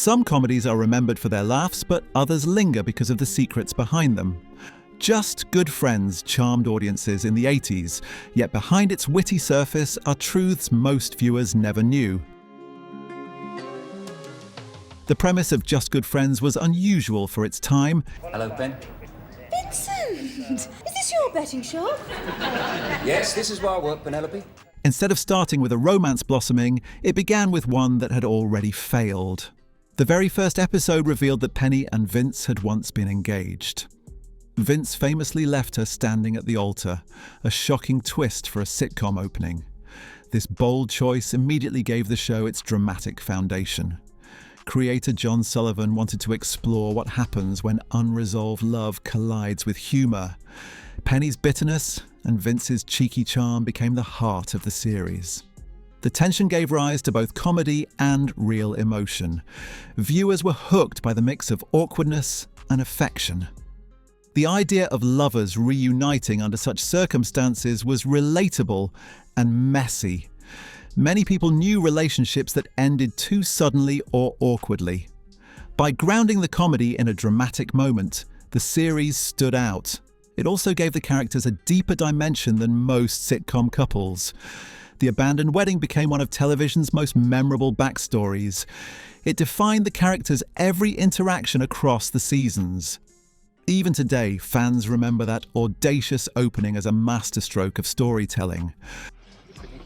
Some comedies are remembered for their laughs, but others linger because of the secrets behind them. Just Good Friends charmed audiences in the 80s, yet behind its witty surface are truths most viewers never knew. The premise of Just Good Friends was unusual for its time. Hello, Ben. Vincent! Is this your betting shop? Yes, this is where I work, Penelope. Instead of starting with a romance blossoming, it began with one that had already failed. The very first episode revealed that Penny and Vince had once been engaged. Vince famously left her standing at the altar, a shocking twist for a sitcom opening. This bold choice immediately gave the show its dramatic foundation. Creator John Sullivan wanted to explore what happens when unresolved love collides with humour. Penny's bitterness and Vince's cheeky charm became the heart of the series. The tension gave rise to both comedy and real emotion. Viewers were hooked by the mix of awkwardness and affection. The idea of lovers reuniting under such circumstances was relatable and messy. Many people knew relationships that ended too suddenly or awkwardly. By grounding the comedy in a dramatic moment, the series stood out. It also gave the characters a deeper dimension than most sitcom couples. The abandoned wedding became one of television's most memorable backstories. It defined the characters' every interaction across the seasons. Even today, fans remember that audacious opening as a masterstroke of storytelling.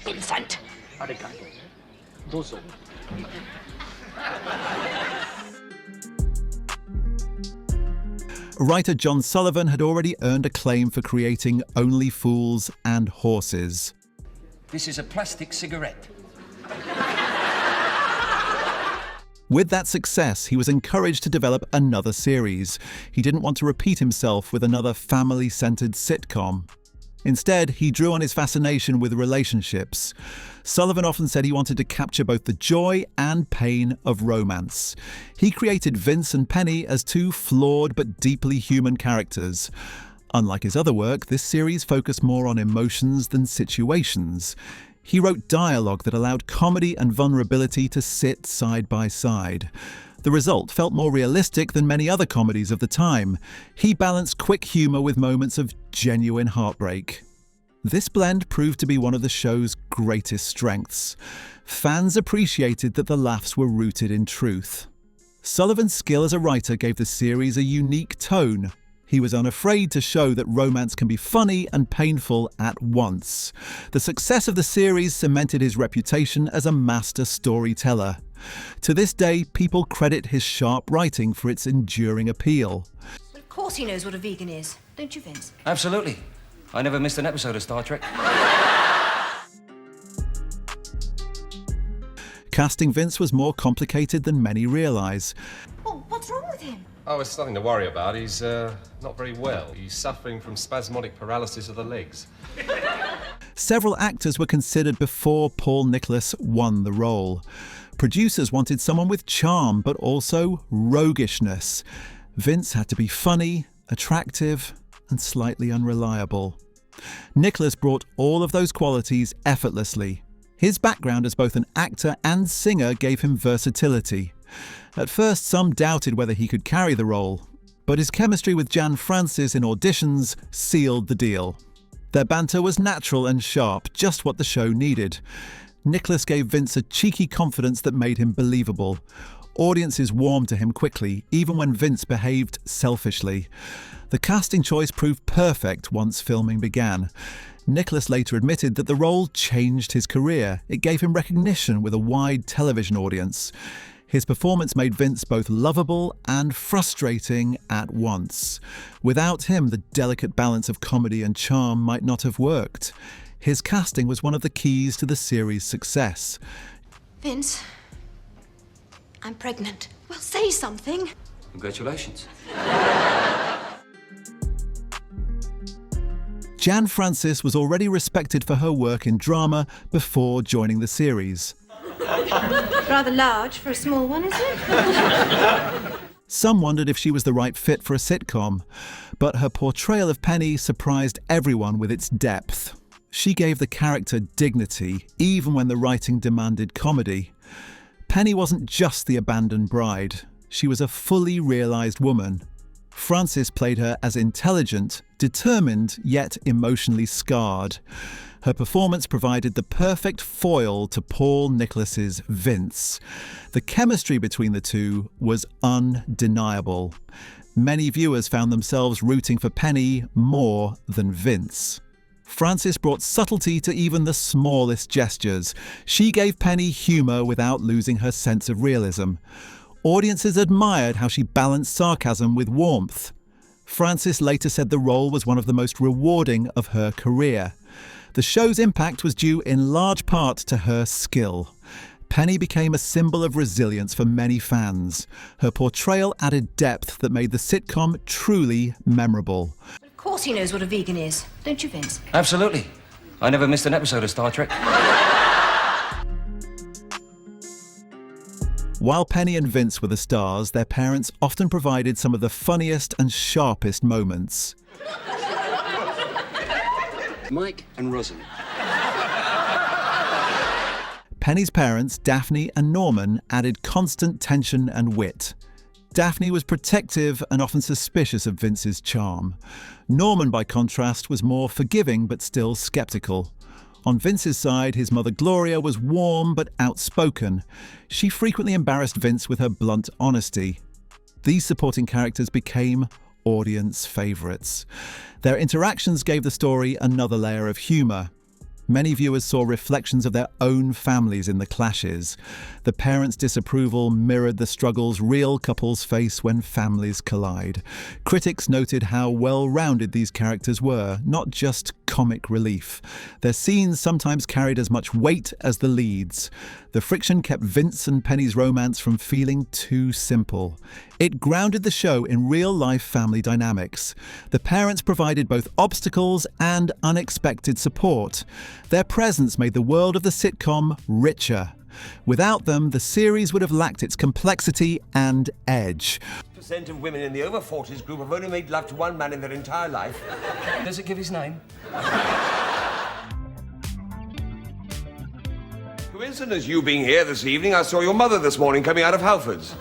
Vincent! Writer John Sullivan had already earned acclaim for creating Only Fools and Horses. This is a plastic cigarette. With that success, he was encouraged to develop another series. He didn't want to repeat himself with another family-centered sitcom. Instead, he drew on his fascination with relationships. Sullivan often said he wanted to capture both the joy and pain of romance. He created Vince and Penny as two flawed but deeply human characters. Unlike his other work, this series focused more on emotions than situations. He wrote dialogue that allowed comedy and vulnerability to sit side by side. The result felt more realistic than many other comedies of the time. He balanced quick humour with moments of genuine heartbreak. This blend proved to be one of the show's greatest strengths. Fans appreciated that the laughs were rooted in truth. Sullivan's skill as a writer gave the series a unique tone. He was unafraid to show that romance can be funny and painful at once. The success of the series cemented his reputation as a master storyteller. To this day, people credit his sharp writing for its enduring appeal. Well, of course he knows what a vegan is, don't you, Vince? Absolutely. I never missed an episode of Star Trek. Casting Vince was more complicated than many realise. Well, what's wrong with him? Oh, it's nothing to worry about. He's not very well. He's suffering from spasmodic paralysis of the legs. Several actors were considered before Paul Nicholas won the role. Producers wanted someone with charm, but also roguishness. Vince had to be funny, attractive, and slightly unreliable. Nicholas brought all of those qualities effortlessly. His background as both an actor and singer gave him versatility. At first, some doubted whether he could carry the role, but his chemistry with Jan Francis in auditions sealed the deal. Their banter was natural and sharp, just what the show needed. Nicholas gave Vince a cheeky confidence that made him believable. Audiences warmed to him quickly, even when Vince behaved selfishly. The casting choice proved perfect once filming began. Nicholas later admitted that the role changed his career. It gave him recognition with a wide television audience. His performance made Vince both lovable and frustrating at once. Without him, the delicate balance of comedy and charm might not have worked. His casting was one of the keys to the series' success. Vince, I'm pregnant. Well, say something. Congratulations. Jan Francis was already respected for her work in drama before joining the series. Rather large for a small one, isn't it? Some wondered if she was the right fit for a sitcom, but her portrayal of Penny surprised everyone with its depth. She gave the character dignity, even when the writing demanded comedy. Penny wasn't just the abandoned bride. She was a fully realized woman. Frances played her as intelligent, determined, yet emotionally scarred. Her performance provided the perfect foil to Paul Nicholas's Vince. The chemistry between the two was undeniable. Many viewers found themselves rooting for Penny more than Vince. Frances brought subtlety to even the smallest gestures. She gave Penny humour without losing her sense of realism. Audiences admired how she balanced sarcasm with warmth. Frances later said the role was one of the most rewarding of her career. The show's impact was due in large part to her skill. Penny became a symbol of resilience for many fans. Her portrayal added depth that made the sitcom truly memorable. Of course he knows what a vegan is, don't you, Vince? Absolutely. I never missed an episode of Star Trek. While Penny and Vince were the stars, their parents often provided some of the funniest and sharpest moments. Mike and Rosalind. Penny's parents, Daphne and Norman, added constant tension and wit. Daphne was protective and often suspicious of Vince's charm. Norman, by contrast, was more forgiving but still skeptical. On Vince's side, his mother Gloria was warm but outspoken. She frequently embarrassed Vince with her blunt honesty. These supporting characters became audience favourites. Their interactions gave the story another layer of humour. Many viewers saw reflections of their own families in the clashes. The parents' disapproval mirrored the struggles real couples face when families collide. Critics noted how well-rounded these characters were, not just comic relief. Their scenes sometimes carried as much weight as the leads. The friction kept Vince and Penny's romance from feeling too simple. It grounded the show in real-life family dynamics. The parents provided both obstacles and unexpected support. Their presence made the world of the sitcom richer. Without them, the series would have lacked its complexity and edge. Percent of women in the over 40s group have only made love to one man in their entire life. Does it give his name? Coincidence you being here this evening, I saw your mother this morning coming out of Halford's.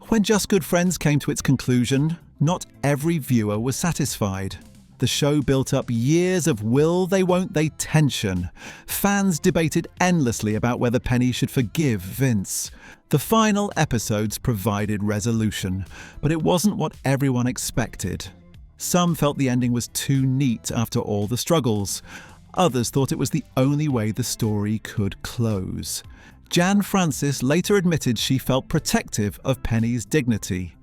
When Just Good Friends came to its conclusion, not every viewer was satisfied. The show built up years of will they won't they tension. Fans debated endlessly about whether Penny should forgive Vince. The final episodes provided resolution, but it wasn't what everyone expected. Some felt the ending was too neat after all the struggles. Others thought it was the only way the story could close. Jan Francis later admitted she felt protective of Penny's dignity.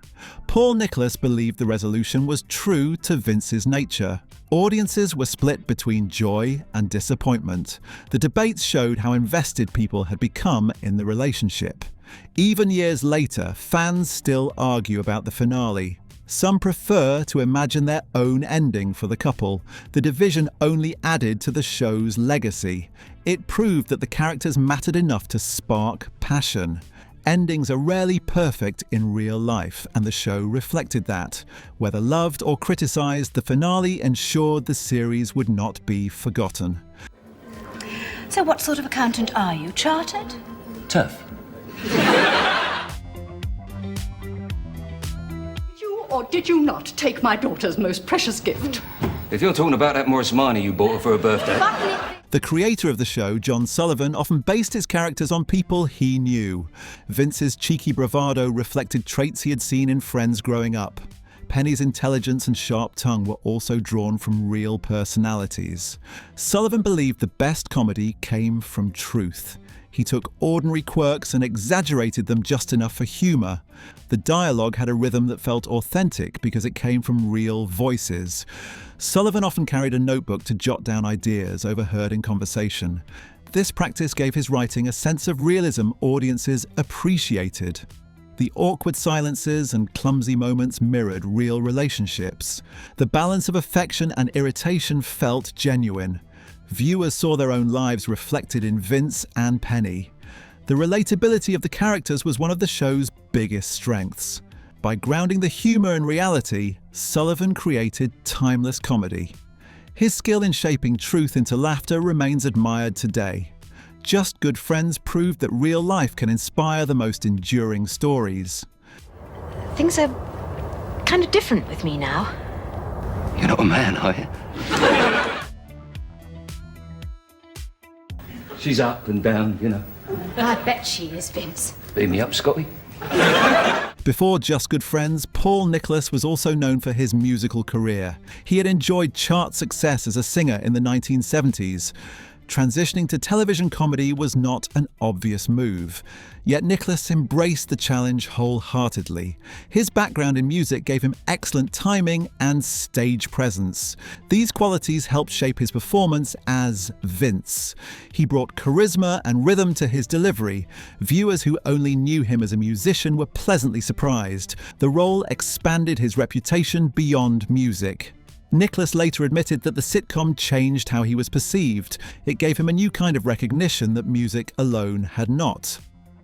Paul Nicholas believed the resolution was true to Vince's nature. Audiences were split between joy and disappointment. The debates showed how invested people had become in the relationship. Even years later, fans still argue about the finale. Some prefer to imagine their own ending for the couple. The division only added to the show's legacy. It proved that the characters mattered enough to spark passion. Endings are rarely perfect in real life, and the show reflected that. Whether loved or criticised, the finale ensured the series would not be forgotten. So what sort of accountant are you? Chartered? Tough. Did you or did you not take my daughter's most precious gift? If you're talking about that Morris Minor you bought her for her birthday. The creator of the show, John Sullivan, often based his characters on people he knew. Vince's cheeky bravado reflected traits he had seen in friends growing up. Penny's intelligence and sharp tongue were also drawn from real personalities. Sullivan believed the best comedy came from truth. He took ordinary quirks and exaggerated them just enough for humour. The dialogue had a rhythm that felt authentic because it came from real voices. Sullivan often carried a notebook to jot down ideas overheard in conversation. This practice gave his writing a sense of realism audiences appreciated. The awkward silences and clumsy moments mirrored real relationships. The balance of affection and irritation felt genuine. Viewers saw their own lives reflected in Vince and Penny. The relatability of the characters was one of the show's biggest strengths. By grounding the humour in reality, Sullivan created timeless comedy. His skill in shaping truth into laughter remains admired today. Just Good Friends proved that real life can inspire the most enduring stories. Things are kind of different with me now. You're not a man, are you? She's up and down, you know. I bet she is, Vince. Beam me up, Scotty. Before Just Good Friends, Paul Nicholas was also known for his musical career. He had enjoyed chart success as a singer in the 1970s. Transitioning to television comedy was not an obvious move. Yet Nicholas embraced the challenge wholeheartedly. His background in music gave him excellent timing and stage presence. These qualities helped shape his performance as Vince. He brought charisma and rhythm to his delivery. Viewers who only knew him as a musician were pleasantly surprised. The role expanded his reputation beyond music. Nicholas later admitted that the sitcom changed how he was perceived. It gave him a new kind of recognition that music alone had not.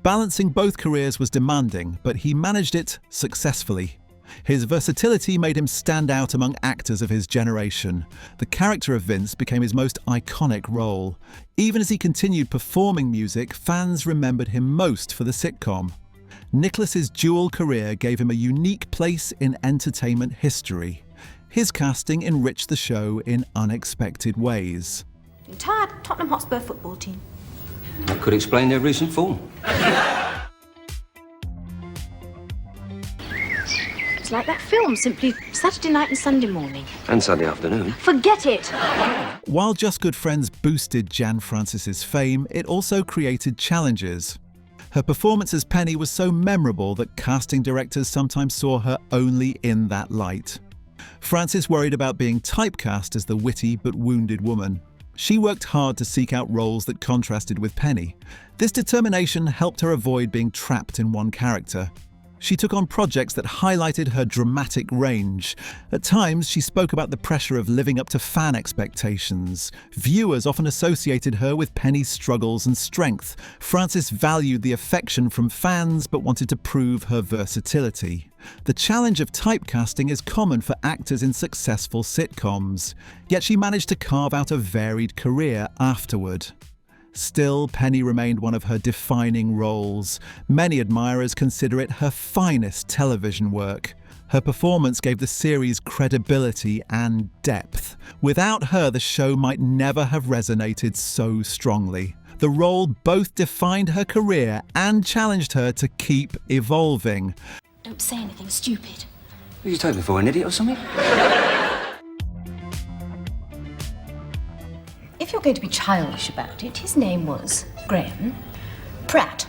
Balancing both careers was demanding, but he managed it successfully. His versatility made him stand out among actors of his generation. The character of Vince became his most iconic role. Even as he continued performing music, fans remembered him most for the sitcom. Nicholas's dual career gave him a unique place in entertainment history. His casting enriched the show in unexpected ways. The entire Tottenham Hotspur football team. That could explain their recent form. It's like that film, simply Saturday night and Sunday morning. And Sunday afternoon. Forget it! While Just Good Friends boosted Jan Francis's fame, it also created challenges. Her performance as Penny was so memorable that casting directors sometimes saw her only in that light. Francis worried about being typecast as the witty but wounded woman. She worked hard to seek out roles that contrasted with Penny. This determination helped her avoid being trapped in one character. She took on projects that highlighted her dramatic range. At times, she spoke about the pressure of living up to fan expectations. Viewers often associated her with Penny's struggles and strength. Francis valued the affection from fans but wanted to prove her versatility. The challenge of typecasting is common for actors in successful sitcoms, yet she managed to carve out a varied career afterward. Still, Penny remained one of her defining roles. Many admirers consider it her finest television work. Her performance gave the series credibility and depth. Without her, the show might never have resonated so strongly. The role both defined her career and challenged her to keep evolving. Don't say anything stupid. What you take me for, an idiot or something? If you're going to be childish about it, his name was Graham Pratt.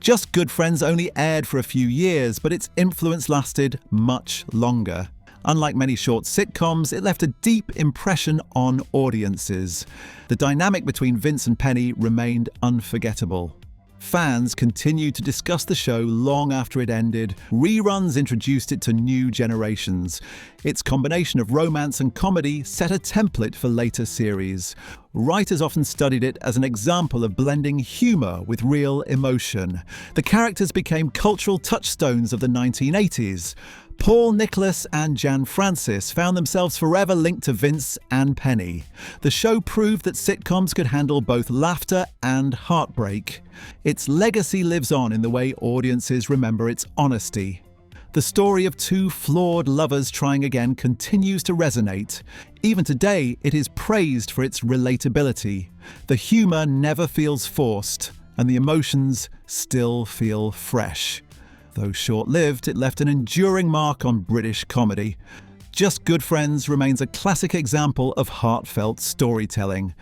Just Good Friends only aired for a few years, but its influence lasted much longer. Unlike many short sitcoms, it left a deep impression on audiences. The dynamic between Vince and Penny remained unforgettable. Fans continued to discuss the show long after it ended. Reruns introduced it to new generations. Its combination of romance and comedy set a template for later series. Writers often studied it as an example of blending humour with real emotion. The characters became cultural touchstones of the 1980s. Paul Nicholas and Jan Francis found themselves forever linked to Vince and Penny. The show proved that sitcoms could handle both laughter and heartbreak. Its legacy lives on in the way audiences remember its honesty. The story of two flawed lovers trying again continues to resonate. Even today, it is praised for its relatability. The humour never feels forced, and the emotions still feel fresh. Though short-lived, it left an enduring mark on British comedy. Just Good Friends remains a classic example of heartfelt storytelling.